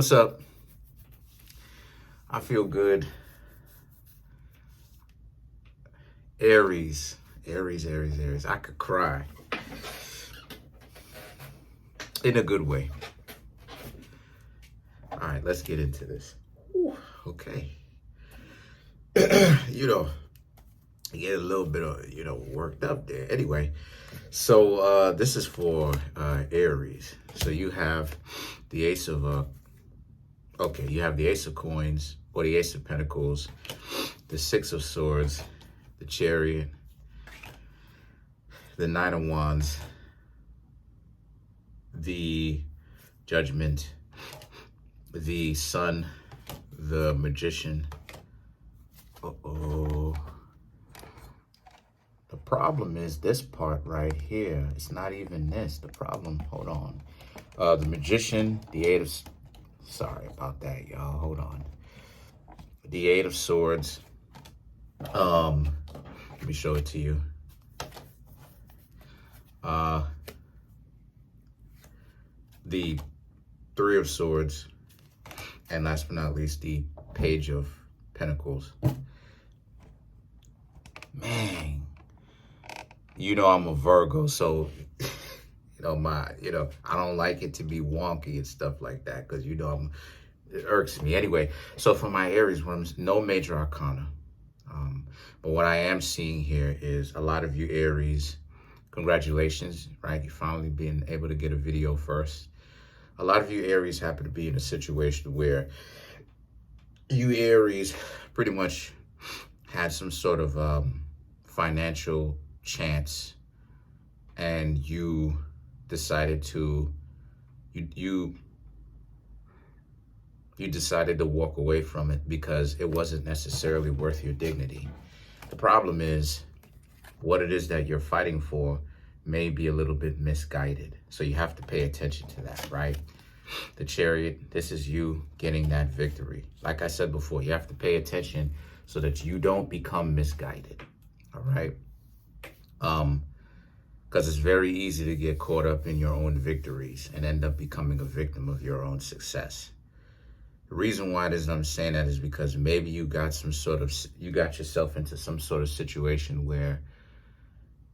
What's up? I feel good. Aries. I could cry. In a good way. All right, let's get into this. Ooh, okay. You get a little bit of, worked up there. Anyway, so this is for Aries. So you have the Ace of, you have the Ace of Coins, or the Ace of Pentacles, the Six of Swords, the Chariot, the Nine of Wands, the Judgment, the Sun, the Magician. Uh-oh. The problem is this part right here. It's not even this. The problem, hold on. The Magician, the Eight of... Sorry about that, y'all. Hold on. The Eight of Swords. Let me show it to you. The Three of Swords. And last but not least, the Page of Pentacles. Man. I'm a Virgo, so... I don't like it to be wonky and stuff like that, because it irks me. Anyway, so for my Aries rooms, no major arcana. But what I am seeing here is a lot of you Aries, congratulations, right? You finally being able to get a video first. A lot of you Aries happen to be in a situation where you Aries pretty much had some sort of financial chance, and you decided to you decided to walk away from it because it wasn't necessarily worth your dignity. The problem is what it is that you're fighting for may be a little bit misguided. So you have to pay attention to that, right? The Chariot, this is you getting that victory. Like I said before, you have to pay attention so that you don't become misguided, all right? Because it's very easy to get caught up in your own victories and end up becoming a victim of your own success. The reason why I'm saying that is because maybe you got yourself into some sort of situation where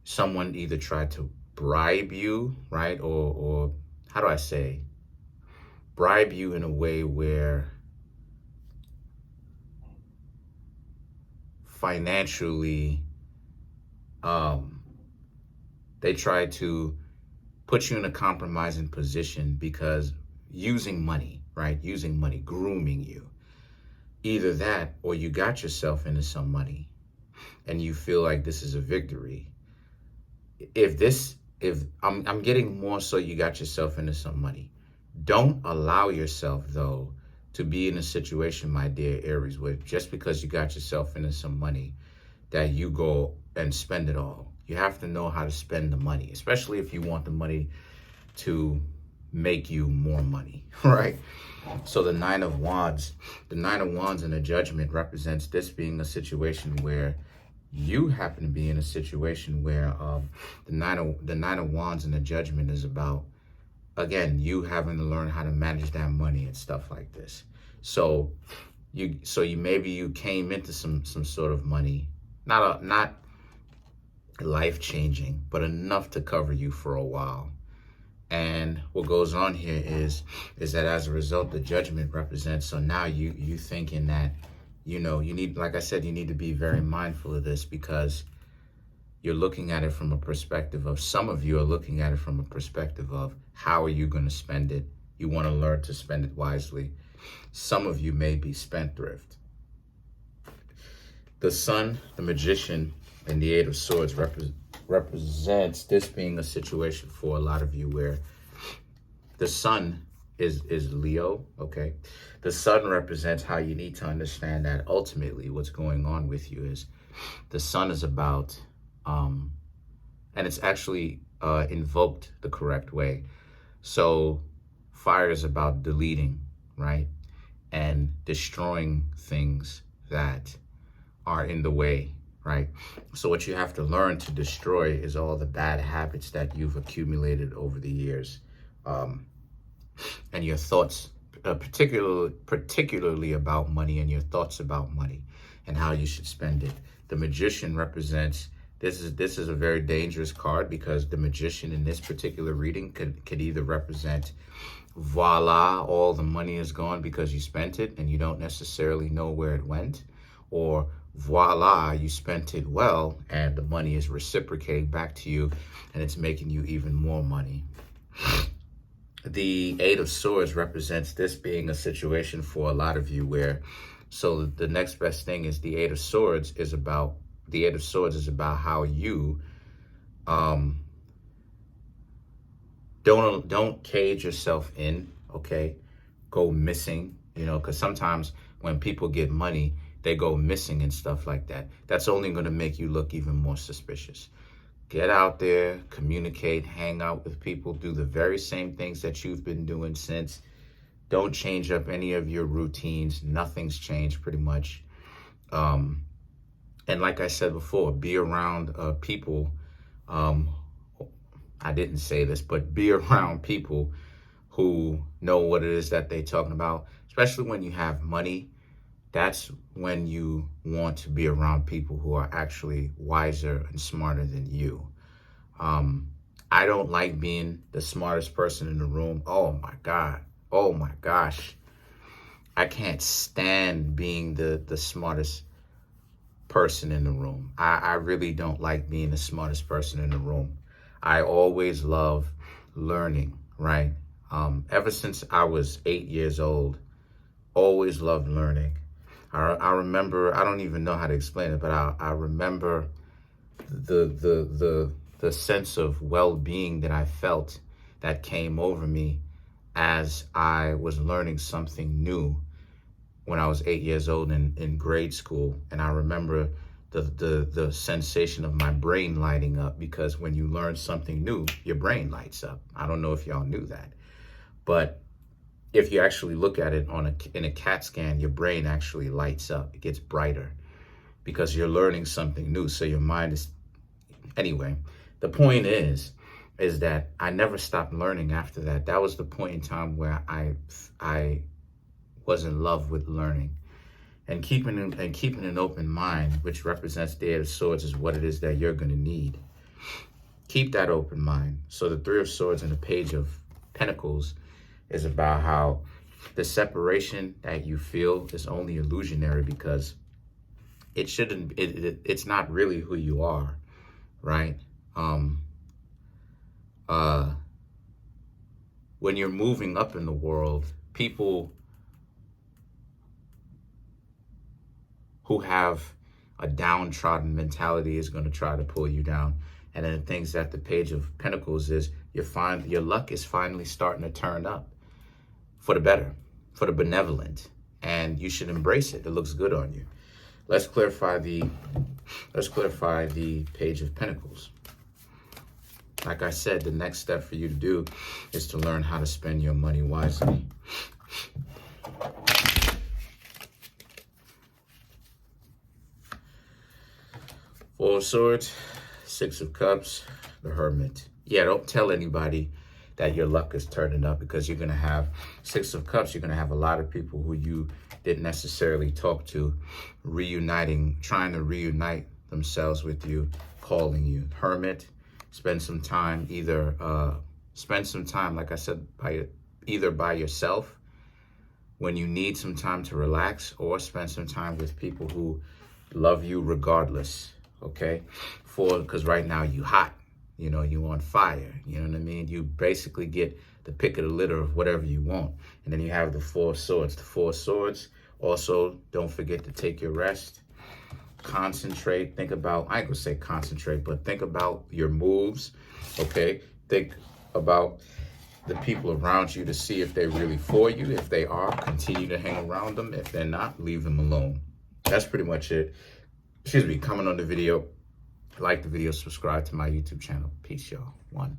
someone either tried to bribe you, right? Or how do I say? Bribe you in a way where financially, they try to put you in a compromising position because using money, right? Using money, grooming you. Either that, or you got yourself into some money and you feel like this is a victory. If I'm getting more so you got yourself into some money. Don't allow yourself, though, to be in a situation, my dear Aries, where just because you got yourself into some money, that you go and spend it all. You have to know how to spend the money, especially if you want the money to make you more money, right? So the Nine of Wands and the Judgment represents this being a situation where you happen to be in a situation where the Nine of Wands and the Judgment is about, again, you having to learn how to manage that money and stuff like this. So maybe you came into some sort of money, not life-changing, but enough to cover you for a while. And what goes on here is that as a result, the Judgment represents, so now you thinking that, you need, like I said, you need to be very mindful of this, because you're looking at it from a perspective of, some of you are looking at it from a perspective of, how are you going to spend it? You want to learn to spend it wisely. Some of you may be spendthrift. The Sun, the Magician, and the Eight of Swords represents this being a situation for a lot of you where the Sun is Leo, okay? The Sun represents how you need to understand that ultimately what's going on with you is the Sun is about, and it's actually invoked the correct way. So fire is about deleting, right? And destroying things that are in the way, right? So what you have to learn to destroy is all the bad habits that you've accumulated over the years. And your thoughts particularly about money and your thoughts about money and how you should spend it. The Magician represents, this is a very dangerous card, because the Magician in this particular reading could either represent, voila, all the money is gone because you spent it and you don't necessarily know where it went, or voila, you spent it well and the money is reciprocating back to you and it's making you even more money. The Eight of Swords represents this being a situation for a lot of you where, so the next best thing is the Eight of Swords is about how you don't cage yourself in, okay? Go missing, you know, because sometimes when people get money, they go missing and stuff like that. That's only going to make you look even more suspicious. Get out there, communicate, hang out with people, do the very same things that you've been doing since. Don't change up any of your routines. Nothing's changed pretty much. And like I said before, be around people. I didn't say this, but be around people who know what it is that they're talking about, especially when you have money. That's when you want to be around people who are actually wiser and smarter than you. I don't like being the smartest person in the room. Oh my God. Oh my gosh. I can't stand being the smartest person in the room. I really don't like being the smartest person in the room. I always love learning, right? Ever since I was 8 years old, always loved learning. I remember, I don't even know how to explain it, but I remember the sense of well-being that I felt that came over me as I was learning something new when I was 8 years old in grade school. And I remember the sensation of my brain lighting up, because when you learn something new, your brain lights up. I don't know if y'all knew that, but if you actually look at it in a CAT scan, your brain actually lights up. It gets brighter because you're learning something new. So your mind is, anyway, the point is that I never stopped learning after that. That was the point in time where I was in love with learning. And keeping an open mind, which represents the Eight of Swords, is what it is that you're going to need. Keep that open mind. So the Three of Swords and the Page of Pentacles is about how the separation that you feel is only illusionary, because it's not really who you are, right? When you're moving up in the world, people who have a downtrodden mentality is going to try to pull you down. And then the things that the Page of Pentacles is, your luck is finally starting to turn up for the better, for the benevolent, and you should embrace it. It looks good on you. Let's clarify the Page of Pentacles. Like I said, the next step for you to do is to learn how to spend your money wisely. Four of Swords, Six of Cups, the Hermit. Yeah, don't tell anybody that your luck is turning up, because you're going to have Six of Cups. You're going to have a lot of people who you didn't necessarily talk to trying to reunite themselves with you, calling you. Hermit, spend some time, like I said, either by yourself when you need some time to relax, or spend some time with people who love you regardless. Okay, because right now you hot, you know, you on fire, you know what I mean? You basically get the pick of the litter of whatever you want. And then you have the Four of Swords. The Four of Swords, also, don't forget to take your rest, concentrate, think about, I ain't gonna say concentrate, but think about your moves, okay? Think about the people around you to see if they're really for you. If they are, continue to hang around them. If they're not, leave them alone. That's pretty much it. Comment on the video, like the video, subscribe to my YouTube channel. Peace, y'all. One.